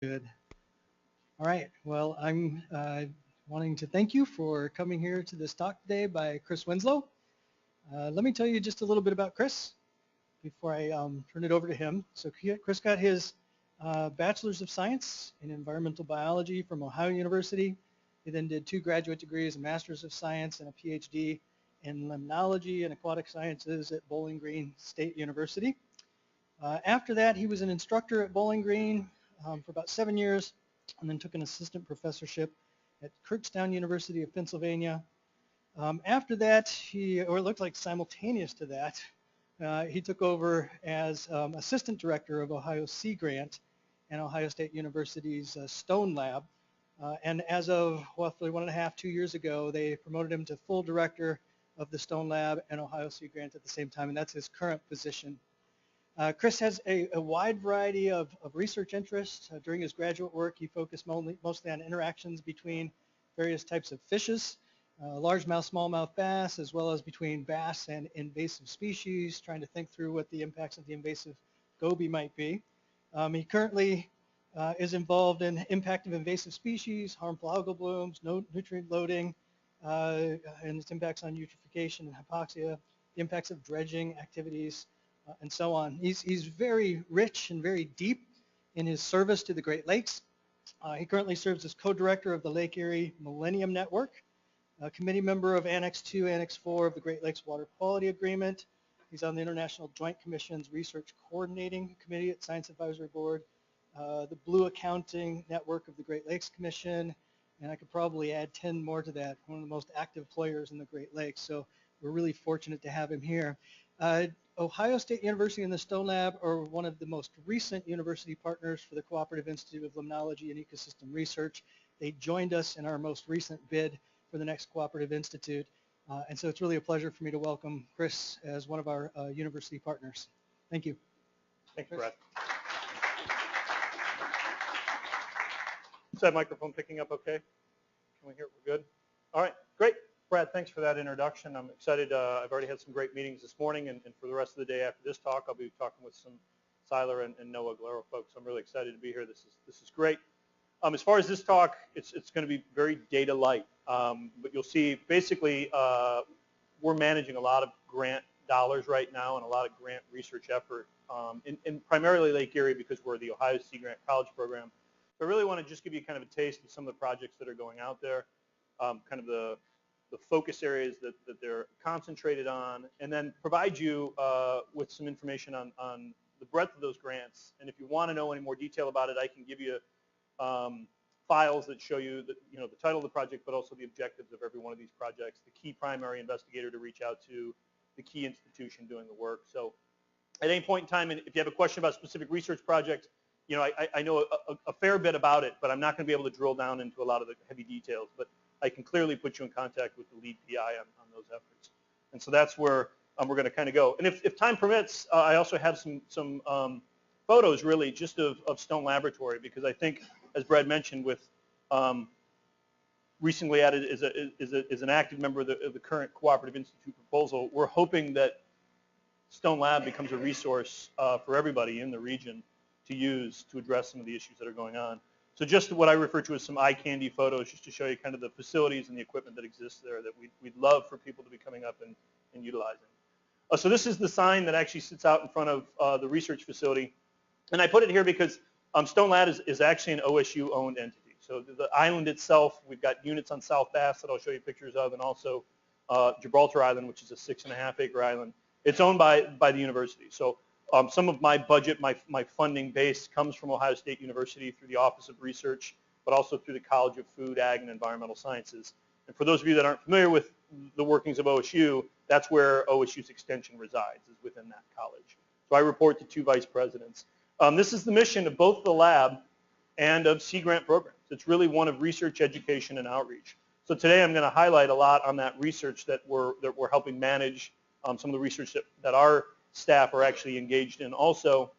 Good. All right. Well, I'm wanting to thank you for coming here to this talk today by Chris Winslow. Let me tell you just a little bit about Chris before I turn it over to him. So Chris got his Bachelor's of Science in Environmental Biology from Ohio University. He then did 2 graduate degrees, a Master's of Science and a PhD in Limnology and Aquatic Sciences at Bowling Green State University. After that, he was an instructor at Bowling Green for about 7 years, and then took an assistant professorship at Kurztown University of Pennsylvania. After that, or it looked like simultaneous to that, he took over as assistant director of Ohio Sea Grant and Ohio State University's Stone Lab. And as of roughly 1.5, 2 years ago, they promoted him to full director of the Stone Lab and Ohio Sea Grant at the same time, and that's his current position. Chris has a wide variety of research interests. During his graduate work, he focused mostly on interactions between various types of fishes, largemouth, smallmouth bass, as well as between bass and invasive species, trying to think through what the impacts of the invasive goby might be. He currently is involved in impact of invasive species, harmful algal blooms, nutrient loading, and its impacts on eutrophication and hypoxia, the impacts of dredging activities, and so on. He's very rich and very deep in his service to the Great Lakes. He currently serves as co-director of the Lake Erie Millennium Network, a committee member of Annex 2, Annex 4 of the Great Lakes Water Quality Agreement. He's on the International Joint Commission's Research Coordinating Committee at Science Advisory Board, the Blue Accounting Network of the Great Lakes Commission, and I could probably add 10 more to that, one of the most active players in the Great Lakes. So we're really fortunate to have him here. Ohio State University and the Stone Lab are one of the most recent university partners for the Cooperative Institute of Limnology and Ecosystem Research. They joined us in our most recent bid for the next Cooperative Institute. And so it's really a pleasure for me to welcome Chris as one of our university partners. Thank you. Thanks, Brad. Is that microphone picking up okay? Can we hear it? We're good? All right, great. Brad, thanks for that introduction. I'm excited. I've already had some great meetings this morning, and for the rest of the day after this talk, I'll be talking with some Seiler and Noah Glero folks. I'm really excited to be here. This is great. As far as this talk, it's going to be very data light, but you'll see basically we're managing a lot of grant dollars right now and a lot of grant research effort in primarily Lake Erie because we're the Ohio Sea Grant College Program. So I really want to just give you kind of a taste of some of the projects that are going out there, kind of the focus areas that they're concentrated on, and then provide you with some information on the breadth of those grants. And if you want to know any more detail about it, I can give you files that show you the title of the project, but also the objectives of every one of these projects, the key primary investigator to reach out to, the key institution doing the work. So at any point in time, and if you have a question about a specific research project, I know a fair bit about it, but I'm not going to be able to drill down into a lot of the heavy details. But I can clearly put you in contact with the lead PI on those efforts. And so that's where we're going to kind of go. And if time permits, I also have some photos really just of Stone Laboratory, because I think, as Brad mentioned, with recently added as an active member of the current Cooperative Institute proposal, we're hoping that Stone Lab becomes a resource for everybody in the region to use to address some of the issues that are going on. So just what I refer to as some eye candy photos, just to show you kind of the facilities and the equipment that exists there that we'd love for people to be coming up and utilizing. So this is the sign that actually sits out in front of the research facility. And I put it here because Stone Lab is actually an OSU-owned entity. So the island itself, we've got units on South Bass that I'll show you pictures of, and also Gibraltar Island, which is a 6.5-acre island. It's owned by the university. So some of my budget, my funding base comes from Ohio State University through the Office of Research, but also through the College of Food, Ag, and Environmental Sciences. And for those of you that aren't familiar with the workings of OSU, that's where OSU's extension resides, is within that college. So I report to 2 vice presidents. This is the mission of both the lab and of Sea Grant programs. It's really one of research, education, and outreach. So today I'm going to highlight a lot on that research that we're helping manage, some of the research that our staff are actually engaged in also,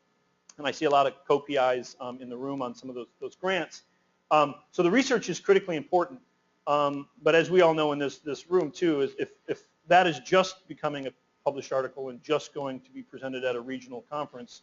and I see a lot of co-PIs in the room on some of those grants. So the research is critically important, but as we all know in this room too, is if that is just becoming a published article and just going to be presented at a regional conference,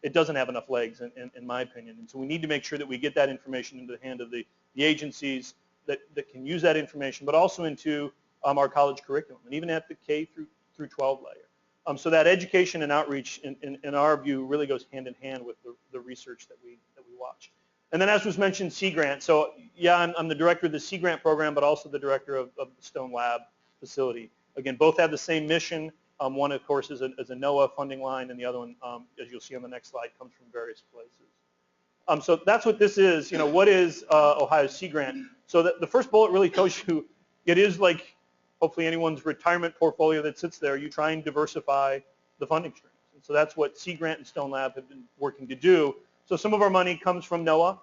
it doesn't have enough legs, in my opinion. And so we need to make sure that we get that information into the hand of the agencies that can use that information, but also into our college curriculum, and even at the K through 12 layer. So that education and outreach, in our view, really goes hand in hand with the research that we watch. And then, as was mentioned, Sea Grant. So yeah, I'm the director of the Sea Grant program, but also the director of the Stone Lab facility. Again, both have the same mission. One, of course, is a NOAA funding line, and the other one, as you'll see on the next slide, comes from various places. So that's what this is. What is Ohio Sea Grant? So the first bullet really tells you it is like hopefully anyone's retirement portfolio that sits there. You try and diversify the funding streams. And so that's what Sea Grant and Stone Lab have been working to do. So some of our money comes from NOAA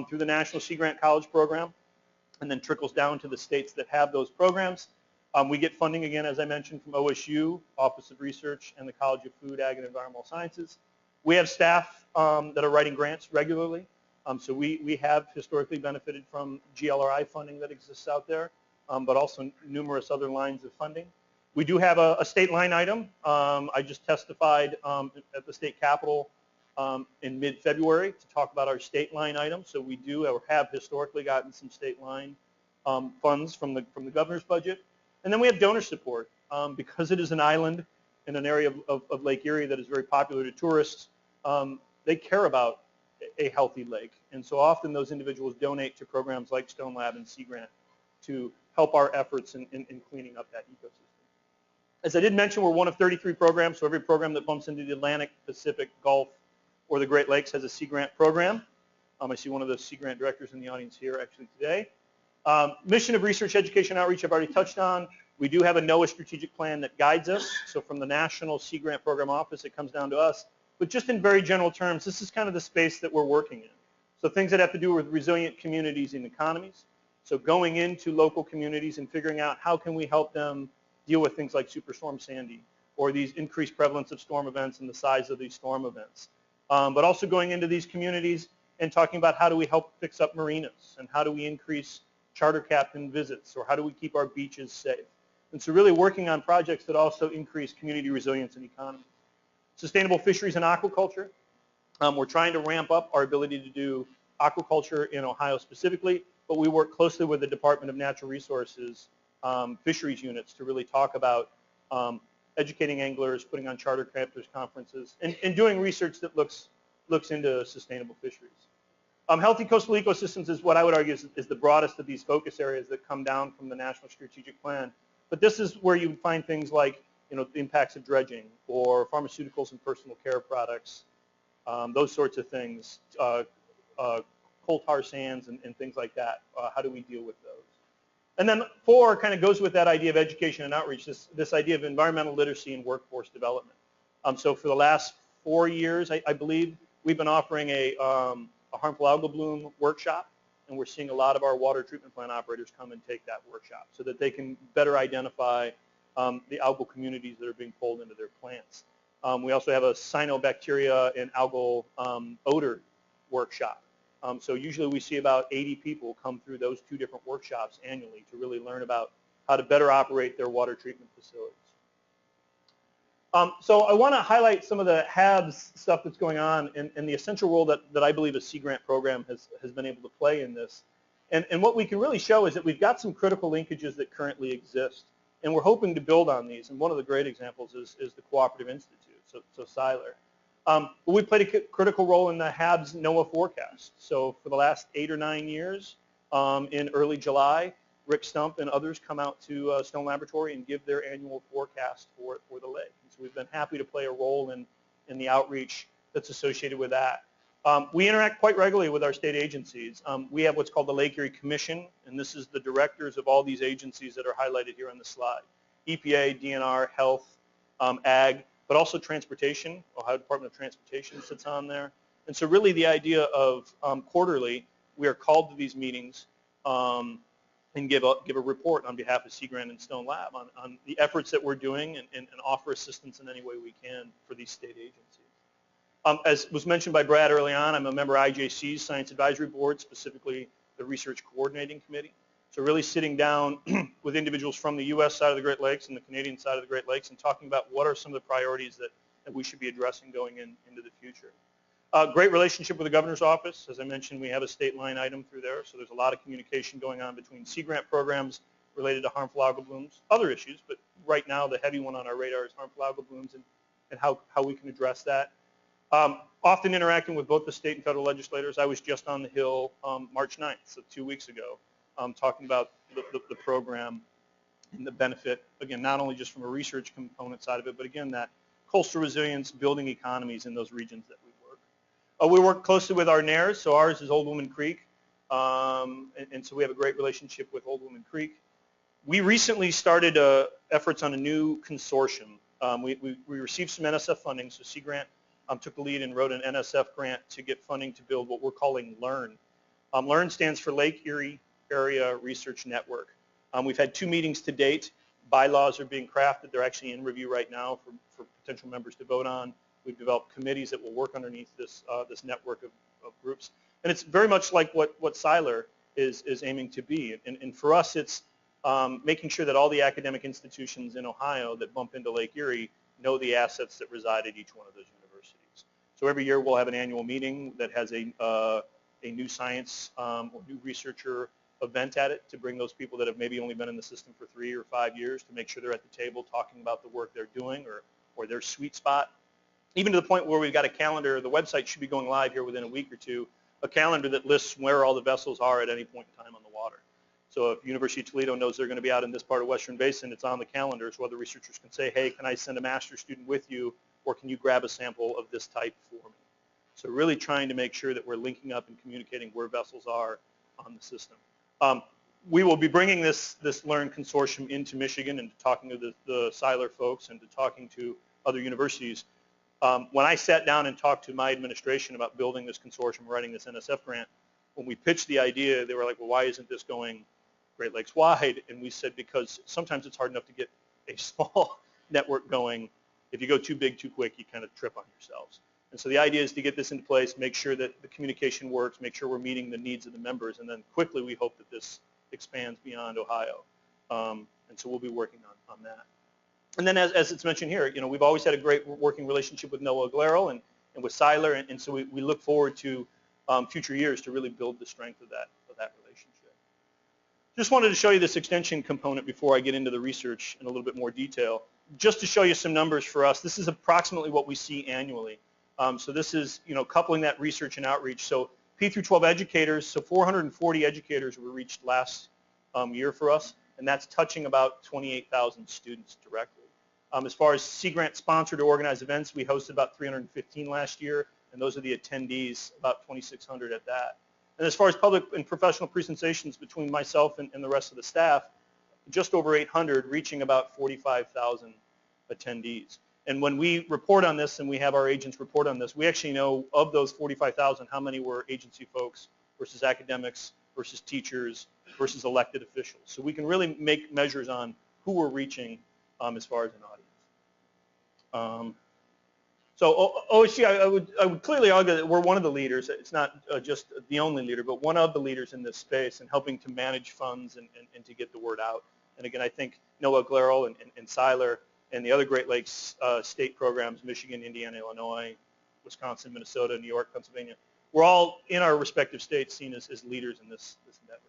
through the National Sea Grant College Program, and then trickles down to the states that have those programs. We get funding, again, as I mentioned, from OSU, Office of Research, and the College of Food, Ag, and Environmental Sciences. We have staff that are writing grants regularly. So we have historically benefited from GLRI funding that exists out there, but also numerous other lines of funding. We do have a state line item. I just testified at the state capitol in mid-February to talk about our state line item. So we do or have historically gotten some state line funds from the governor's budget. And then we have donor support. Because it is an island in an area of Lake Erie that is very popular to tourists, they care about a healthy lake. And so often those individuals donate to programs like Stone Lab and Sea Grant to help our efforts in cleaning up that ecosystem. As I did mention, we're one of 33 programs, so every program that bumps into the Atlantic, Pacific, Gulf, or the Great Lakes has a Sea Grant program. I see one of the Sea Grant directors in the audience here actually today. Mission of research, education, outreach I've already touched on. We do have a NOAA strategic plan that guides us. So from the National Sea Grant Program Office, it comes down to us. But just in very general terms, this is kind of the space that we're working in. So things that have to do with resilient communities and economies. So going into local communities and figuring out how can we help them deal with things like Superstorm Sandy or these increased prevalence of storm events and the size of these storm events. But also going into these communities and talking about how do we help fix up marinas and how do we increase charter captain visits or how do we keep our beaches safe. And so really working on projects that also increase community resilience and economy. Sustainable fisheries and aquaculture. We're trying to ramp up our ability to do aquaculture in Ohio specifically, but we work closely with the Department of Natural Resources fisheries units to really talk about educating anglers, putting on charter captors conferences, and doing research that looks into sustainable fisheries. Healthy coastal ecosystems is what I would argue is the broadest of these focus areas that come down from the National Strategic Plan. But this is where you find things like the impacts of dredging or pharmaceuticals and personal care products, those sorts of things, coal tar sands and things like that. How do we deal with those? And then 4 kind of goes with that idea of education and outreach, this idea of environmental literacy and workforce development. So for the last 4 years, I believe, we've been offering a harmful algal bloom workshop, and we're seeing a lot of our water treatment plant operators come and take that workshop so that they can better identify the algal communities that are being pulled into their plants. We also have a cyanobacteria and algal odor workshop. So usually we see about 80 people come through those 2 different workshops annually to really learn about how to better operate their water treatment facilities. So I want to highlight some of the HABs stuff that's going on and the essential role that I believe a Sea Grant program has been able to play in this. And what we can really show is that we've got some critical linkages that currently exist, and we're hoping to build on these. And one of the great examples is the Cooperative Institute, so Siler. But we played a critical role in the HABs NOAA forecast. So for the last 8 or 9 years, in early July, Rick Stump and others come out to Stone Laboratory and give their annual forecast for the lake. And so we've been happy to play a role in the outreach that's associated with that. We interact quite regularly with our state agencies. We have what's called the Lake Erie Commission, and this is the directors of all these agencies that are highlighted here on the slide. EPA, DNR, Health, Ag, but also Transportation. Ohio Department of Transportation sits on there. And so really the idea of quarterly, we are called to these meetings and give a report on behalf of Sea Grant and Stone Lab on the efforts that we're doing and offer assistance in any way we can for these state agencies. As was mentioned by Brad early on, I'm a member of IJC's Science Advisory Board, specifically the Research Coordinating Committee. So really sitting down with individuals from the U.S. side of the Great Lakes and the Canadian side of the Great Lakes and talking about what are some of the priorities that we should be addressing going into the future. Great relationship with the governor's office. As I mentioned, we have a state line item through there, so there's a lot of communication going on between sea grant programs related to harmful algal blooms, other issues, but right now the heavy one on our radar is harmful algal blooms and how we can address that. Often interacting with both the state and federal legislators. I was just on the Hill March 9th, so 2 weeks ago, talking about the program and the benefit, again, not only just from a research component side of it, but again, that coastal resilience, building economies in those regions that we work. We work closely with our NARs, so ours is Old Woman Creek, and so we have a great relationship with Old Woman Creek. We recently started efforts on a new consortium. We received some NSF funding, so Sea Grant took the lead and wrote an NSF grant to get funding to build what we're calling LEARN. LEARN stands for Lake Erie Area Research Network. We've had 2 meetings to date. Bylaws are being crafted. They're actually in review right now for potential members to vote on. We've developed committees that will work underneath this network of groups. And it's very much like what Siler is aiming to be. And for us, it's making sure that all the academic institutions in Ohio that bump into Lake Erie know the assets that reside at each one of those universities. So every year we'll have an annual meeting that has a new science or new researcher event at it to bring those people that have maybe only been in the system for 3 or 5 years to make sure they're at the table talking about the work they're doing or their sweet spot. Even to the point where we've got a calendar, the website should be going live here within a week or two, a calendar that lists where all the vessels are at any point in time on the water. So if University of Toledo knows they're going to be out in this part of Western Basin, it's on the calendar so other researchers can say, hey, can I send a master's student with you, or can you grab a sample of this type for me? So really trying to make sure that we're linking up and communicating where vessels are on the system. We will be bringing this LEARN consortium into Michigan and talking to the Siler folks and to talking to other universities. When I sat down and talked to my administration about building this consortium, writing this NSF grant, when we pitched the idea, they were like, well, why isn't this going Great Lakes wide? And we said, because sometimes it's hard enough to get a small network going. If you go too big too quick, you kind of trip on yourselves. And so the idea is to get this into place, make sure that the communication works, make sure we're meeting the needs of the members, and then quickly we hope that this expands beyond Ohio. And so we'll be working on that. And then as it's mentioned here, we've always had a great working relationship with Noah Glarel and with Siler, and so we look forward to future years to really build the strength of that relationship. Just wanted to show you this extension component before I get into the research in a little bit more detail. Just to show you some numbers for us, this is approximately what we see annually. So this is, coupling that research and outreach. So P through 12 educators, so 440 educators were reached last year for us, and that's touching about 28,000 students directly. As far as Sea Grant sponsored or organized events, we hosted about 315 last year, and those are the attendees, about 2,600 at that. And as far as public and professional presentations between myself and the rest of the staff, just over 800, reaching about 45,000 attendees. And when we report on this and we have our agents report on this, we actually know of those 45,000 how many were agency folks versus academics versus teachers versus elected officials. So we can really make measures on who we're reaching as far as an audience. So OSG, I would clearly argue that we're one of the leaders. It's not just the only leader, but one of the leaders in this space in helping to manage funds and to get the word out. And again, I think Noah Glarel and Siler and the other Great Lakes state programs, Michigan, Indiana, Illinois, Wisconsin, Minnesota, New York, Pennsylvania, we're all in our respective states seen as leaders in this endeavor.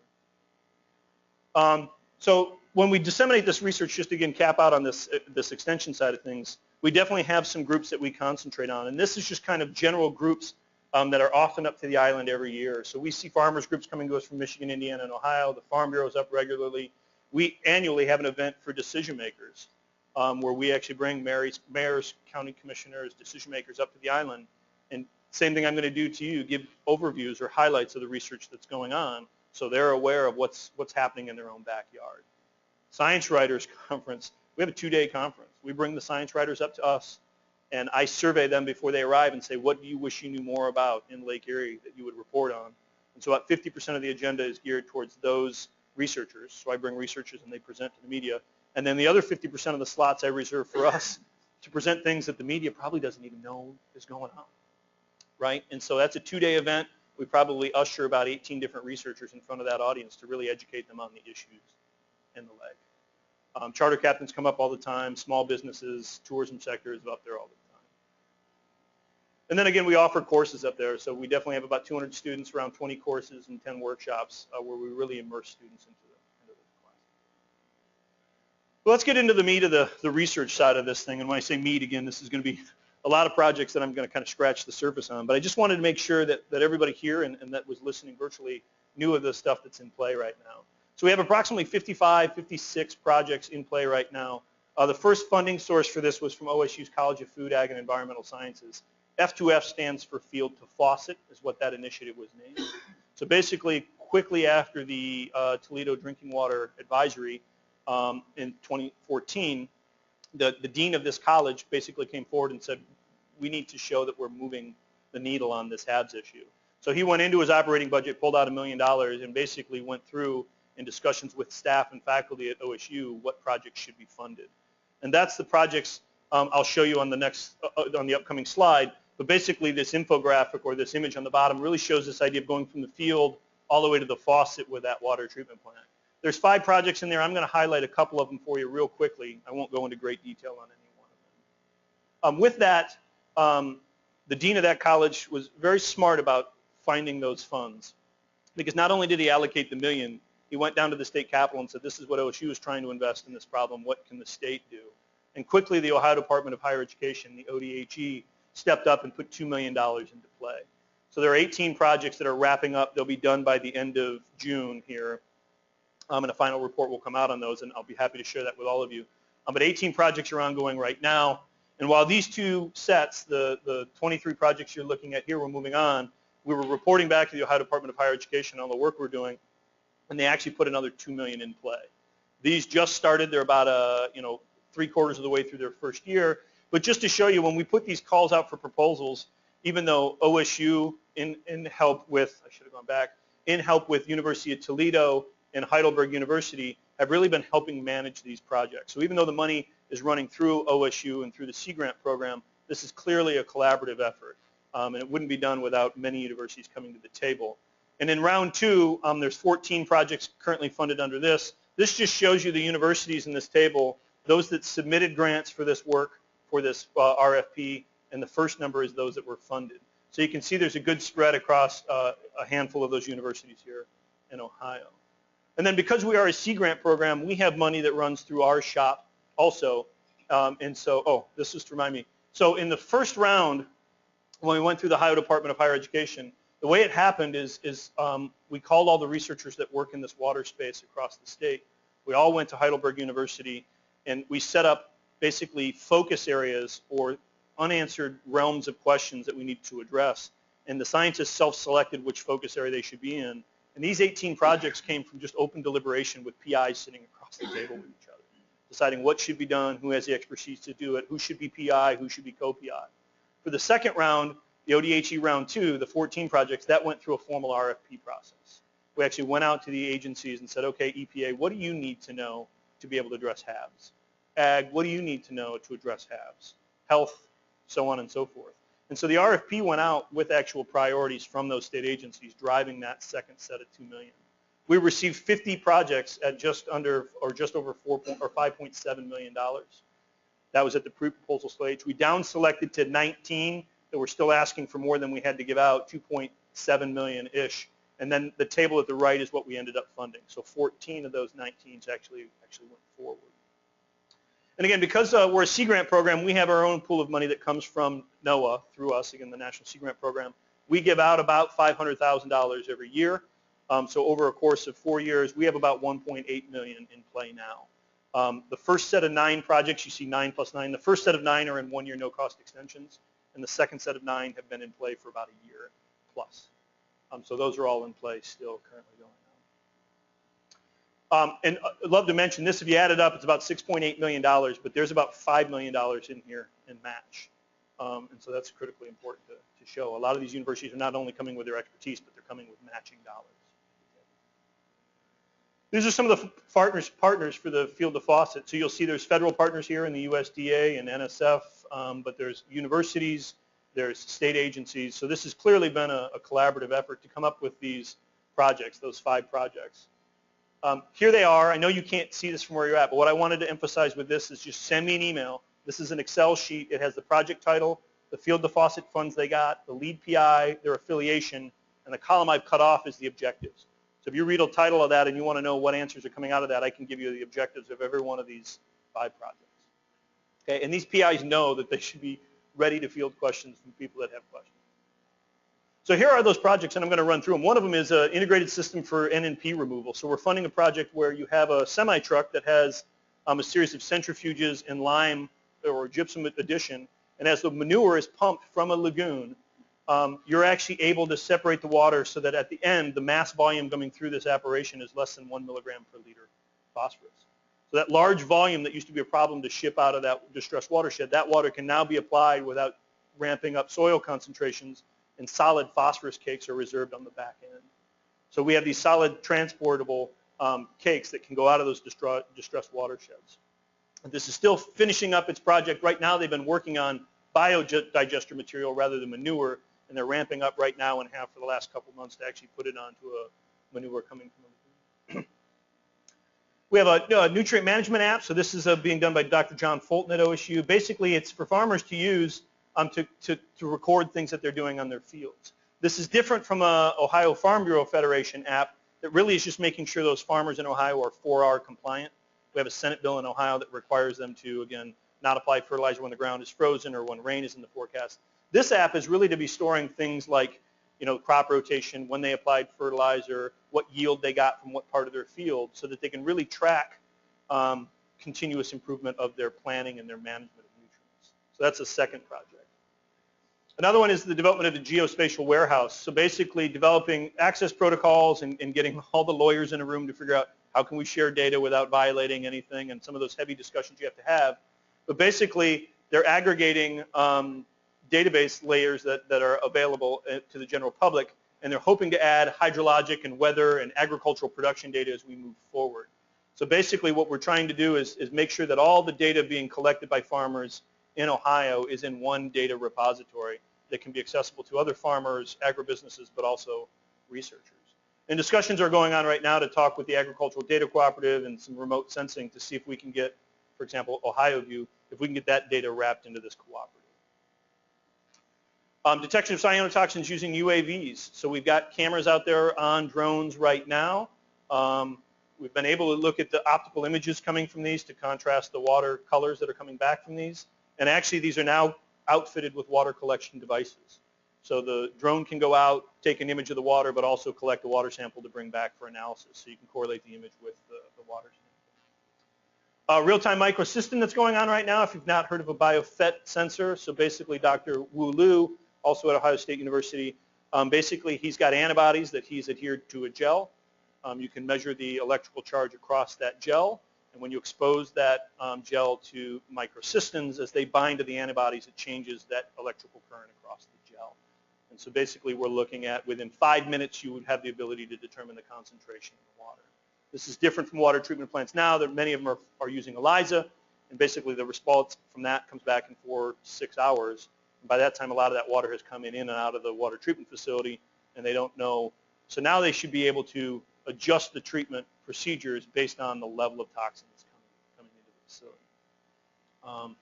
So when we disseminate this research, just to again cap out on this extension side of things, we definitely have some groups that we concentrate on. And this is just kind of general groups that are often up to the island every year. So we see farmers groups coming to us from Michigan, Indiana, and Ohio. The Farm Bureau is up regularly. We annually have an event for decision makers where we actually bring mayors, county commissioners, decision makers up to the island. And same thing I'm going to do to you, give overviews or highlights of the research that's going on so they're aware of what's happening in their own backyard. Science Writers Conference, we have a 2-day conference. We bring the science writers up to us, and I survey them before they arrive and say, what do you wish you knew more about in Lake Erie that you would report on? And so about 50% of the agenda is geared towards those researchers. So I bring researchers and they present to the media. And then the other 50% of the slots I reserve for us to present things that the media probably doesn't even know is going on, right? And so that's a 2-day event. We probably usher about 18 different researchers in front of that audience to really educate them on the issues and the leg. Charter captains come up all the time, small businesses, tourism sector is up there all the time. And then again, we offer courses up there. So we definitely have about 200 students, around 20 courses and 10 workshops where we really immerse students into the class. Well, let's get into the meat of the research side of this thing. And when I say meat, again, this is going to be a lot of projects that I'm going to kind of scratch the surface on. But I just wanted to make sure that everybody here and that was listening virtually knew of the stuff that's in play right now. So we have approximately 55, 56 projects in play right now. The first funding source for this was from OSU's College of Food, Ag, and Environmental Sciences. F2F stands for Field to Faucet, is what that initiative was named. So basically, quickly after the Toledo Drinking Water Advisory in 2014, the dean of this college basically came forward and said, we need to show that we're moving the needle on this HABs issue. So he went into his operating budget, pulled out $1 million, and basically went through in discussions with staff and faculty at OSU what projects should be funded. And that's the projects I'll show you on the next, on the upcoming slide. But basically this infographic or this image on the bottom really shows this idea of going from the field all the way to the faucet with that water treatment plant. There's 5 projects in there. I'm going to highlight a couple of them for you real quickly. I won't go into great detail on any one of them. With that, the dean of that college was very smart about finding those funds, because not only did he allocate the $1 million, he went down to the state capitol and said, this is what OSU is trying to invest in this problem. What can the state do? And quickly, the Ohio Department of Higher Education, the ODHE, stepped up and put $2 million into play. So there are 18 projects that are wrapping up. They'll be done by the end of June here. And a final report will come out on those, and I'll be happy to share that with all of you. But 18 projects are ongoing right now. And while these two sets, the 23 projects you're looking at here, we're moving on, we were reporting back to the Ohio Department of Higher Education on the work we're doing, and they actually put another $2 million in play. These just started. They're about 3/4 of the way through their first year. But just to show you, when we put these calls out for proposals, even though OSU in help with, I should have gone back, in help with University of Toledo and Heidelberg University have really been helping manage these projects. So even though the money is running through OSU and through the Sea Grant program, this is clearly a collaborative effort. And it wouldn't be done without many universities coming to the table. And in round 2, there's 14 projects currently funded under this. This just shows you the universities in this table, those that submitted grants for this work, for this RFP, and the first number is those that were funded. So you can see there's a good spread across a handful of those universities here in Ohio. And then because we are a Sea Grant program, we have money that runs through our shop also. And so, this is to remind me. So in the first round, when we went through the Ohio Department of Higher Education, the way it happened is we called all the researchers that work in this water space across the state. We all went to Heidelberg University, and we set up basically focus areas or unanswered realms of questions that we need to address. And the scientists self-selected which focus area they should be in. And these 18 projects came from just open deliberation with PIs sitting across the table with each other, deciding what should be done, who has the expertise to do it, who should be PI, who should be co-PI. For the second round, the ODHE round 2, the 14 projects, that went through a formal RFP process. We actually went out to the agencies and said, okay, EPA, what do you need to know to be able to address HABs? Ag, what do you need to know to address HABs? Health, so on and so forth. And so the RFP went out with actual priorities from those state agencies driving that second set of $2 million. We received 50 projects at just under or just over $5.7 million. That was at the pre-proposal stage. We down selected to 19 that were still asking for more than we had to give out, 2.7 million-ish. And then the table at the right is what we ended up funding. So 14 of those 19s actually went forward. And again, because we're a Sea Grant program, we have our own pool of money that comes from NOAA through us, again, the National Sea Grant Program. We give out about $500,000 every year. So over a course of 4 years, we have about $1.8 million in play now. The first set of 9 projects, you see 9 plus 9. The first set of 9 are in 1-year no-cost extensions, and the second set of 9 have been in play for about a year plus. So those are all in play still currently going on. And I'd love to mention this, if you add it up, it's about $6.8 million, but there's about $5 million in here in match. And so that's critically important to show. A lot of these universities are not only coming with their expertise, but they're coming with matching dollars. These are some of the partners for the Field to Faucet. So you'll see there's federal partners here in the USDA and NSF, but there's universities, there's state agencies. So this has clearly been a collaborative effort to come up with these projects, those 5 projects. Here they are. I know you can't see this from where you're at, but what I wanted to emphasize with this is just send me an email. This is an Excel sheet. It has the project title, the field to faucet funds they got, the lead PI, their affiliation, and the column I've cut off is the objectives. So if you read a title of that and you want to know what answers are coming out of that, I can give you the objectives of every one of these 5 projects. Okay, and these PIs know that they should be ready to field questions from people that have questions. So here are those projects, and I'm going to run through them. One of them is an integrated system for NNP removal. So we're funding a project where you have a semi-truck that has a series of centrifuges and lime or gypsum addition, and as the manure is pumped from a lagoon, you're actually able to separate the water so that at the end, the mass volume coming through this operation is less than 1 milligram per liter phosphorus. So that large volume that used to be a problem to ship out of that distressed watershed, that water can now be applied without ramping up soil concentrations, and solid phosphorus cakes are reserved on the back end. So we have these solid transportable cakes that can go out of those distressed watersheds. And this is still finishing up its project. Right now they've been working on biodigester material rather than manure, and they're ramping up right now and have for the last couple months to actually put it onto a manure coming from a We have a nutrient management app. So this is being done by Dr. John Fulton at OSU. Basically, it's for farmers to use to record things that they're doing on their fields. This is different from a Ohio Farm Bureau Federation app that really is just making sure those farmers in Ohio are 4R compliant. We have a Senate bill in Ohio that requires them to, again, not apply fertilizer when the ground is frozen or when rain is in the forecast. This app is really to be storing things like, crop rotation, when they applied fertilizer, what yield they got from what part of their field, so that they can really track continuous improvement of their planning and their management of nutrients. So that's a second project. Another one is the development of a geospatial warehouse. So basically developing access protocols and getting all the lawyers in a room to figure out how can we share data without violating anything, and some of those heavy discussions you have to have. But basically they're aggregating database layers that are available to the general public, and they're hoping to add hydrologic and weather and agricultural production data as we move forward. So basically what we're trying to do is make sure that all the data being collected by farmers in Ohio is in one data repository that can be accessible to other farmers, agribusinesses, but also researchers. And discussions are going on right now to talk with the Agricultural Data Cooperative and some remote sensing to see if we can get, for example, OhioView, if we can get that data wrapped into this cooperative. Detection of cyanotoxins using UAVs. So we've got cameras out there on drones right now. We've been able to look at the optical images coming from these to contrast the water colors that are coming back from these. And actually these are now outfitted with water collection devices. So the drone can go out, take an image of the water, but also collect a water sample to bring back for analysis. So you can correlate the image with the water sample. Real-time microcystin that's going on right now, if you've not heard of a biofet sensor. So basically Dr. Wu Lu, also at Ohio State University, basically he's got antibodies that he's adhered to a gel. You can measure the electrical charge across that gel. And when you expose that gel to microcystins, as they bind to the antibodies, it changes that electrical current across the gel. And so basically we're looking at within 5 minutes you would have the ability to determine the concentration of the water. This is different from water treatment plants now. That many of them are using ELISA, and basically the response from that comes back in 4 to 6 hours. And by that time a lot of that water has come in and out of the water treatment facility, and they don't know. So now they should be able to adjust the treatment procedures based on the level of toxins coming into the facility.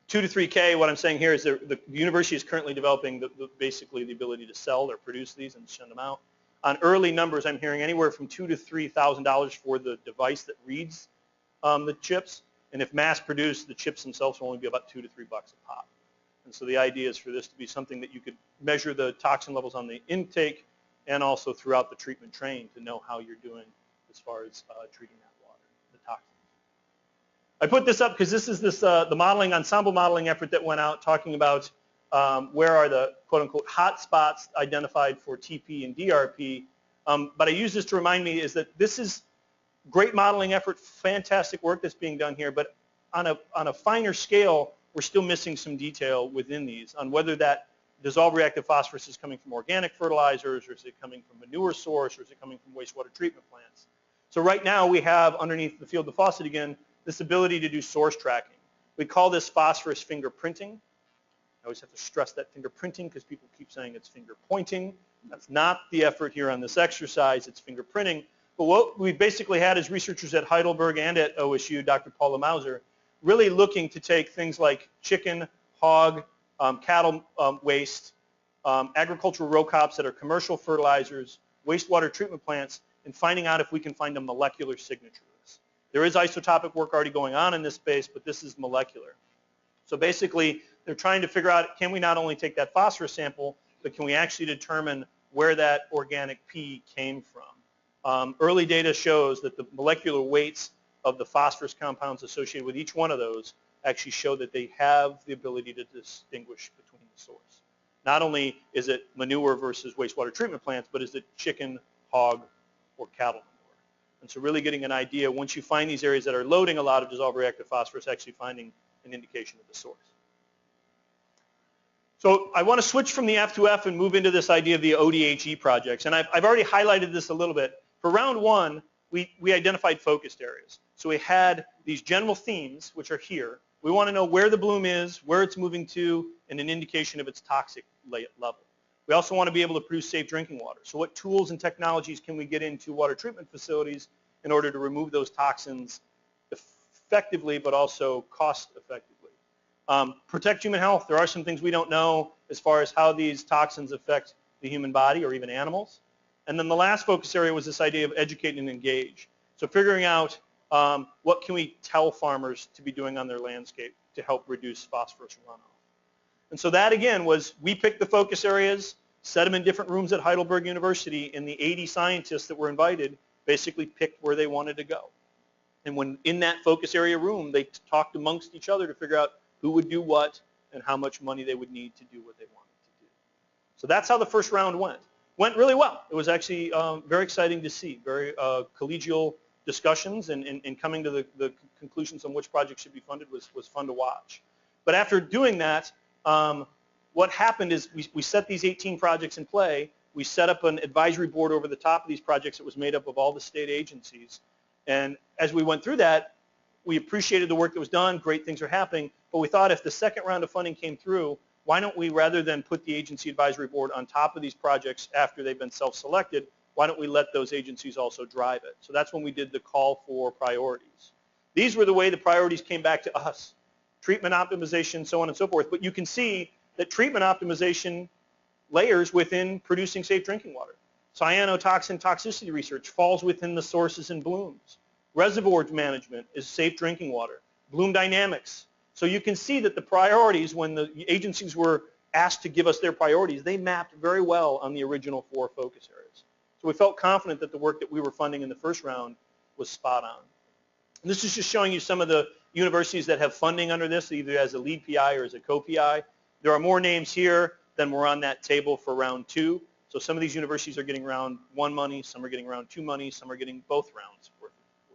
2 to 3K, what I'm saying here is the university is currently developing basically the ability to sell or produce these and send them out. On early numbers, I'm hearing anywhere from $2,000 to $3,000 for the device that reads the chips. And if mass produced, the chips themselves will only be about $2 to $3 a pop. And so the idea is for this to be something that you could measure the toxin levels on the intake and also throughout the treatment train to know how you're doing as far as treating that water, the toxins. I put this up because this is the modeling, Ensemble modeling effort that went out talking about where are the quote-unquote hot spots identified for TP and DRP. But I use this to remind me is that this is great modeling effort, fantastic work that's being done here, but on a finer scale, we're still missing some detail within these on whether that dissolved reactive phosphorus is coming from organic fertilizers, or is it coming from manure source, or is it coming from wastewater treatment plants. So right now we have underneath the field to faucet again this ability to do source tracking. We call this phosphorus fingerprinting. I always have to stress that fingerprinting because people keep saying it's finger pointing. That's not the effort here on this exercise, it's fingerprinting. But what we basically had is researchers at Heidelberg and at OSU, Dr. Paula Mauser, really looking to take things like chicken, hog, cattle waste, agricultural row crops that are commercial fertilizers, wastewater treatment plants, and finding out if we can find a molecular signature of this. There is isotopic work already going on in this space, but this is molecular. So basically, they're trying to figure out, can we not only take that phosphorus sample, but can we actually determine where that organic P came from? Early data shows that the molecular weights of the phosphorus compounds associated with each one of those actually show that they have the ability to distinguish between the source. Not only is it manure versus wastewater treatment plants, but is it chicken, hog, or cattle manure? And so really getting an idea, once you find these areas that are loading a lot of dissolved reactive phosphorus, actually finding an indication of the source. So I want to switch from the F2F and move into this idea of the ODHE projects. And I've already highlighted this a little bit. For round one, we identified focused areas. So we had these general themes, which are here. We want to know where the bloom is, where it's moving to, and an indication of its toxic level. We also want to be able to produce safe drinking water. So what tools and technologies can we get into water treatment facilities in order to remove those toxins effectively, but also cost effectively? Protect human health. There are some things we don't know as far as how these toxins affect the human body or even animals. And then the last focus area was this idea of educate and engage. So figuring out what can we tell farmers to be doing on their landscape to help reduce phosphorus runoff. And so that, again, was we picked the focus areas, set them in different rooms at Heidelberg University, and the 80 scientists that were invited basically picked where they wanted to go. And when in that focus area room, they talked amongst each other to figure out who would do what and how much money they would need to do what they wanted to do. So that's how the first round went. Went really well. It was actually very exciting to see, very collegial discussions, and coming to the conclusions on which projects should be funded was fun to watch. But after doing that, what happened is we set these 18 projects in play. We set up an advisory board over the top of these projects that was made up of all the state agencies. And as we went through that, we appreciated the work that was done, great things are happening, but we thought if the second round of funding came through, why don't we, rather than put the agency advisory board on top of these projects after they've been self-selected, why don't we let those agencies also drive it? So that's when we did the call for priorities. These were the way the priorities came back to us. Treatment optimization, so on and so forth. But you can see that treatment optimization layers within producing safe drinking water. Cyanotoxin toxicity research falls within the sources and blooms. Reservoir management is safe drinking water. Bloom dynamics. So you can see that the priorities, when the agencies were asked to give us their priorities, they mapped very well on the original 4 focus areas. So we felt confident that the work that we were funding in the first round was spot on. And this is just showing you some of the universities that have funding under this, either as a lead PI or as a co-PI. There are more names here than were on that table for round 2. So some of these universities are getting round 1 money, some are getting round 2 money, some are getting both rounds worth of funding.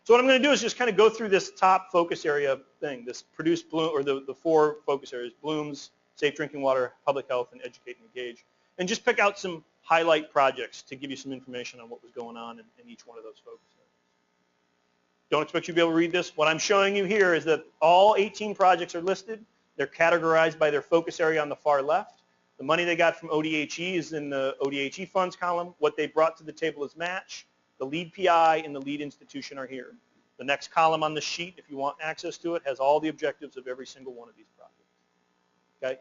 So what I'm going to do is just kind of go through this top focus area thing, this produce bloom, or the 4 focus areas: blooms, safe drinking water, public health, and educate and engage, and just pick out some highlight projects to give you some information on what was going on in each one of those focus areas. Don't expect you to be able to read this. What I'm showing you here is that all 18 projects are listed. They're categorized by their focus area on the far left. The money they got from ODHE is in the ODHE funds column. What they brought to the table is match. The lead PI and the lead institution are here. The next column on the sheet, if you want access to it, has all the objectives of every single one of these projects. Okay?